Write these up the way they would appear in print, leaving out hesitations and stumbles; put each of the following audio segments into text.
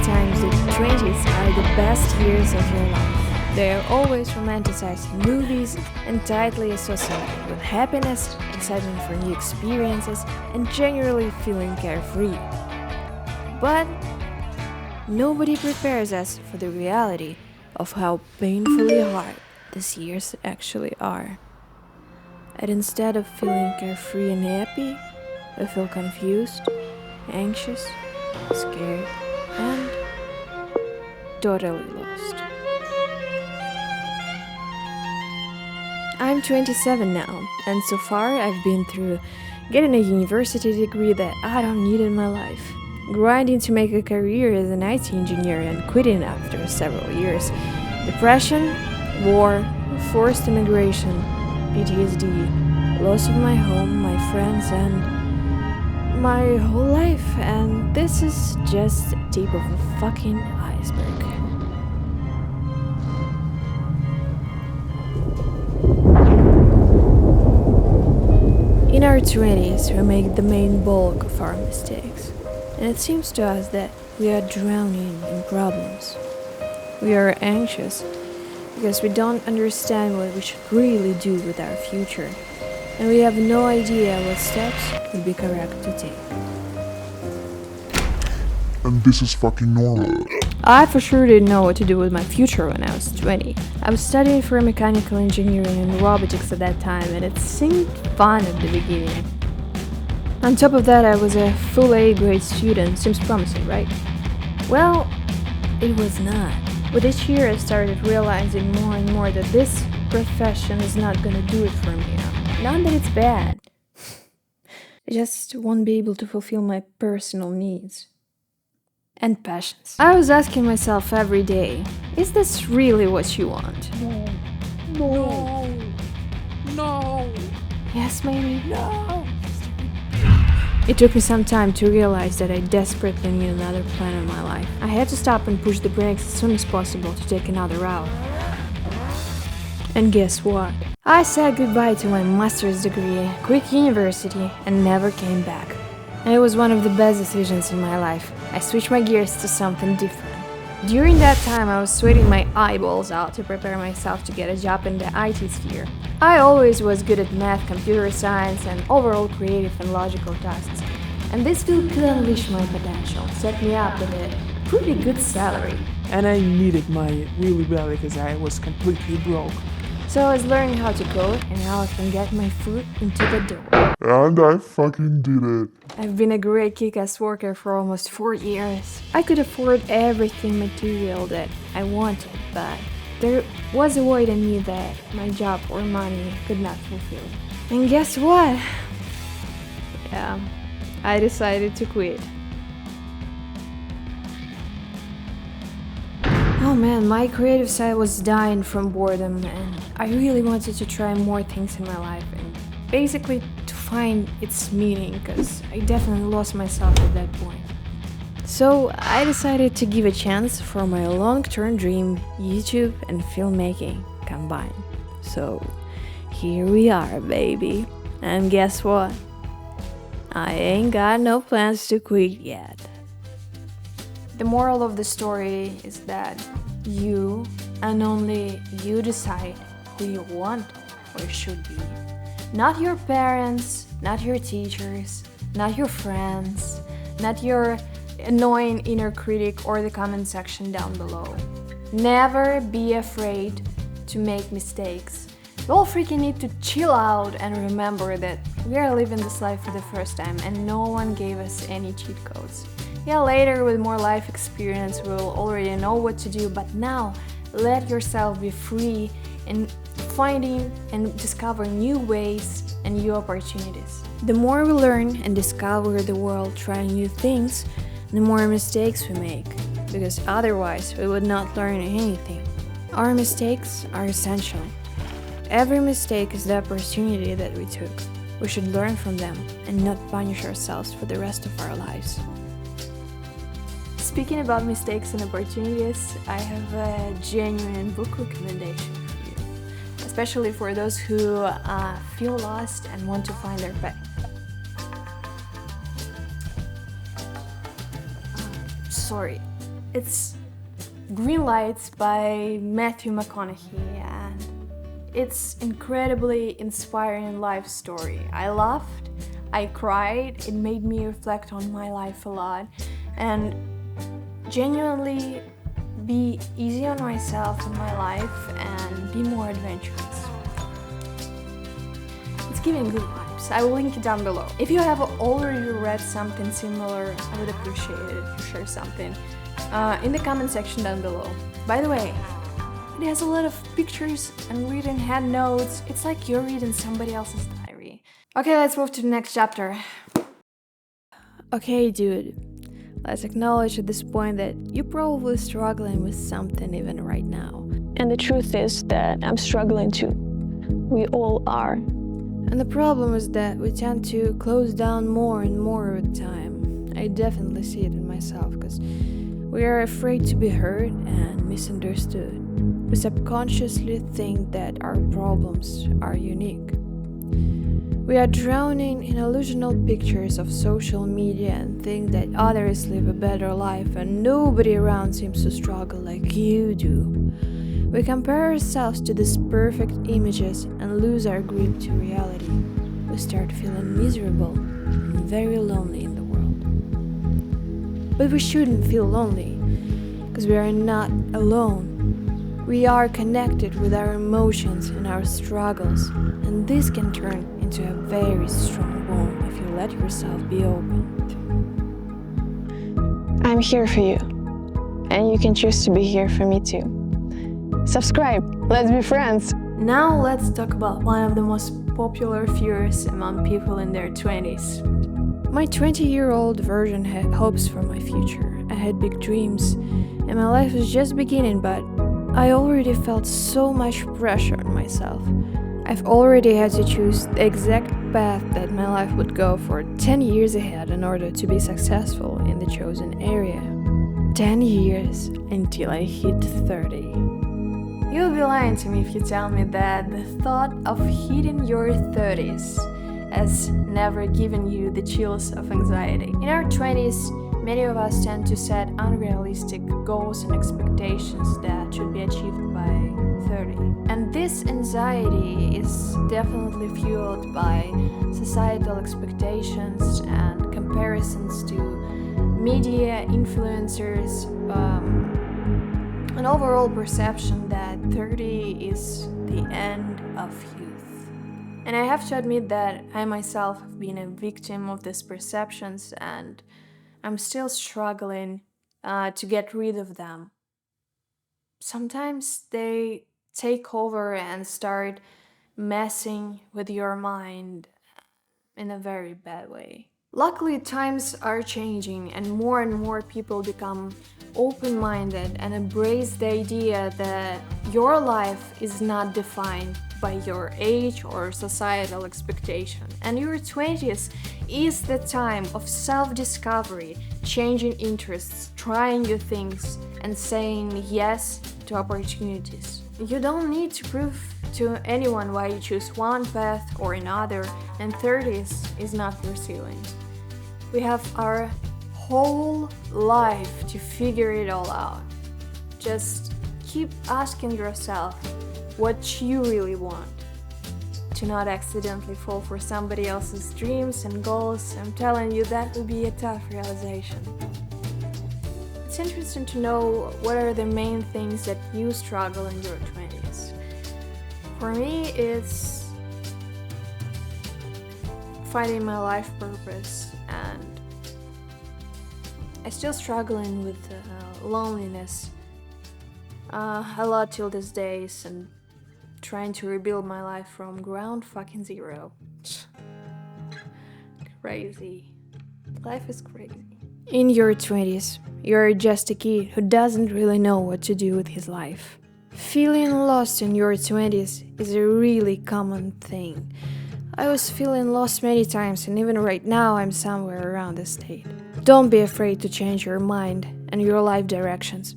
times the 20s are the best years of your life. They are always romanticized in movies and tightly associated with happiness, excitement for new experiences, and generally feeling carefree. But nobody prepares us for the reality of how painfully hard these years actually are. And instead of feeling carefree and happy, I feel confused, anxious, scared, and totally lost. I'm 27 now, and so far I've been through getting a university degree that I don't need in my life, grinding to make a career as an IT engineer and quitting after several years, depression, war, forced immigration, PTSD, loss of my home, my friends, and my whole life. And this is just the tip of a fucking iceberg. In our 20s, we make the main bulk of our mistakes, and it seems to us that we are drowning in problems. We are anxious because we don't understand what we should really do with our future, and we have no idea what steps would be correct to take. And this is fucking normal. I for sure didn't know what to do with my future when I was 20. I was studying for mechanical engineering and robotics at that time, and it seemed fun at the beginning. On top of that, I was a full A grade student. Seems promising, right? Well, it was not. With each year, I started realizing more and more that this profession is not gonna do it for me. Not that it's bad. I just won't be able to fulfill my personal needs and passions. I was asking myself every day, is this really what you want? No. Yes, maybe. No. It took me some time to realize that I desperately need another plan in my life. I had to stop and push the brakes as soon as possible to take another route. And guess what? I said goodbye to my master's degree, quit university, and never came back. And it was one of the best decisions in my life. I switched my gears to something different. During that time, I was sweating my eyeballs out to prepare myself to get a job in the IT sphere. I always was good at math, computer science, and overall creative and logical tasks. And this field could unleash my potential, set me up with a pretty good salary. And I needed money really bad because I was completely broke. So I was learning how to code and how I can get my foot into the door. And I fucking did it. I've been a great kick-ass worker for almost 4 years. I could afford everything material that I wanted, but there was a void in me that my job or money could not fulfill. And guess what? Yeah, I decided to quit. Oh man, my creative side was dying from boredom, and I really wanted to try more things in my life and basically to find its meaning, because I definitely lost myself at that point. So I decided to give a chance for my long-term dream, YouTube and filmmaking combined. So here we are, baby. And guess what? I ain't got no plans to quit yet. The moral of the story is that you and only you decide who you want or should be. Not your parents, not your teachers, not your friends, not your annoying inner critic or the comment section down below. Never be afraid to make mistakes. We all freaking need to chill out and remember that we are living this life for the first time and no one gave us any cheat codes. Yeah, later with more life experience we'll already know what to do, but now let yourself be free in finding and discovering new ways and new opportunities. The more we learn and discover the world trying new things, the more mistakes we make, because otherwise we would not learn anything. Our mistakes are essential. Every mistake is the opportunity that we took. We should learn from them and not punish ourselves for the rest of our lives. Speaking about mistakes and opportunities, I have a genuine book recommendation for you, especially for those who feel lost and want to find their path. Sorry, It's Green Lights by Mcconaughey, and it's incredibly inspiring life story. I laughed, I cried, it made me reflect on my life a lot, and genuinely be easy on myself and my life and be more adventurous. It's giving good vibes. I will link it down below. If you have already read something similar, I would appreciate it if you share something in the comment section down below. By the way, it has a lot of pictures and written hand notes. It's like you're reading somebody else's diary. Okay, let's move to the next chapter. Okay, dude. Let's acknowledge at this point that you're probably struggling with something even right now. And the truth is that I'm struggling too. We all are. And the problem is that we tend to close down more and more with time. I definitely see it in myself, because we are afraid to be heard and misunderstood. We subconsciously think that our problems are unique. We are drowning in illusional pictures of social media and think that others live a better life and nobody around seems to struggle like you do. We compare ourselves to these perfect images and lose our grip to reality. We start feeling miserable and very lonely in the world. But we shouldn't feel lonely, because we are not alone. We are connected with our emotions and our struggles, and this can turn into a very strong bond if you let yourself be open. I'm here for you. And you can choose to be here for me too. Subscribe. Let's be friends. Now let's talk about one of the most popular fears among people in their 20s. My 20-year-old version had hopes for my future. I had big dreams, and my life was just beginning, but I already felt so much pressure on myself. I've already had to choose the exact path that my life would go for 10 years ahead in order to be successful in the chosen area. 10 years until I hit 30. You'll be lying to me if you tell me that the thought of hitting your 30s has never given you the chills of anxiety. In our 20s, many of us tend to set unrealistic goals and expectations that should be achieved by 30. And this anxiety is definitely fueled by societal expectations and comparisons to media, influencers, an overall perception that 30 is the end of youth. And I have to admit that I myself have been a victim of these perceptions, and I'm still struggling to get rid of them. Sometimes they take over and start messing with your mind in a very bad way. Luckily, times are changing and more people become open-minded and embrace the idea that your life is not defined by your age or societal expectation. And your 20s is the time of self-discovery, changing interests, trying new things, and saying yes to opportunities. You don't need to prove to anyone why you choose one path or another, and 30s is not your ceiling. We have our whole life to figure it all out. Just keep asking yourself what you really want. To not accidentally fall for somebody else's dreams and goals, I'm telling you that will be a tough realization. It's interesting to know what are the main things that you struggle in your 20s. For me, it's finding my life purpose, and I'm still struggling with loneliness a lot till these days, and trying to rebuild my life from ground fucking zero. Crazy. Life is crazy. In your 20s, you're just a kid who doesn't really know what to do with his life. Feeling lost in your 20s is a really common thing. I was feeling lost many times, and even right now I'm somewhere around this state. Don't be afraid to change your mind and your life directions.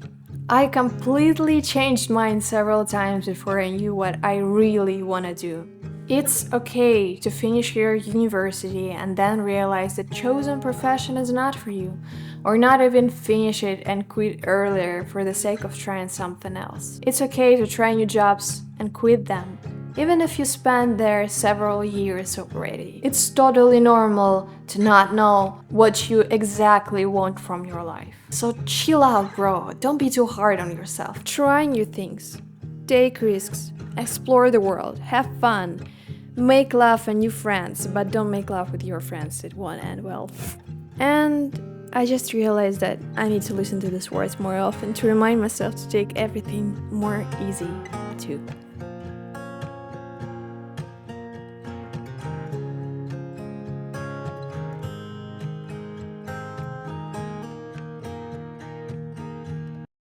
I completely changed mine several times before I knew what I really want to do. It's okay to finish your university and then realize the chosen profession is not for you, or not even finish it and quit earlier for the sake of trying something else. It's okay to try new jobs and quit them, even if you spend there several years already. It's totally normal to not know what you exactly want from your life. So chill out, bro. Don't be too hard on yourself. Try new things, take risks, explore the world, have fun, make love and new friends, but don't make love with your friends, it won't end well. And I just realized that I need to listen to these words more often to remind myself to take everything more easy too.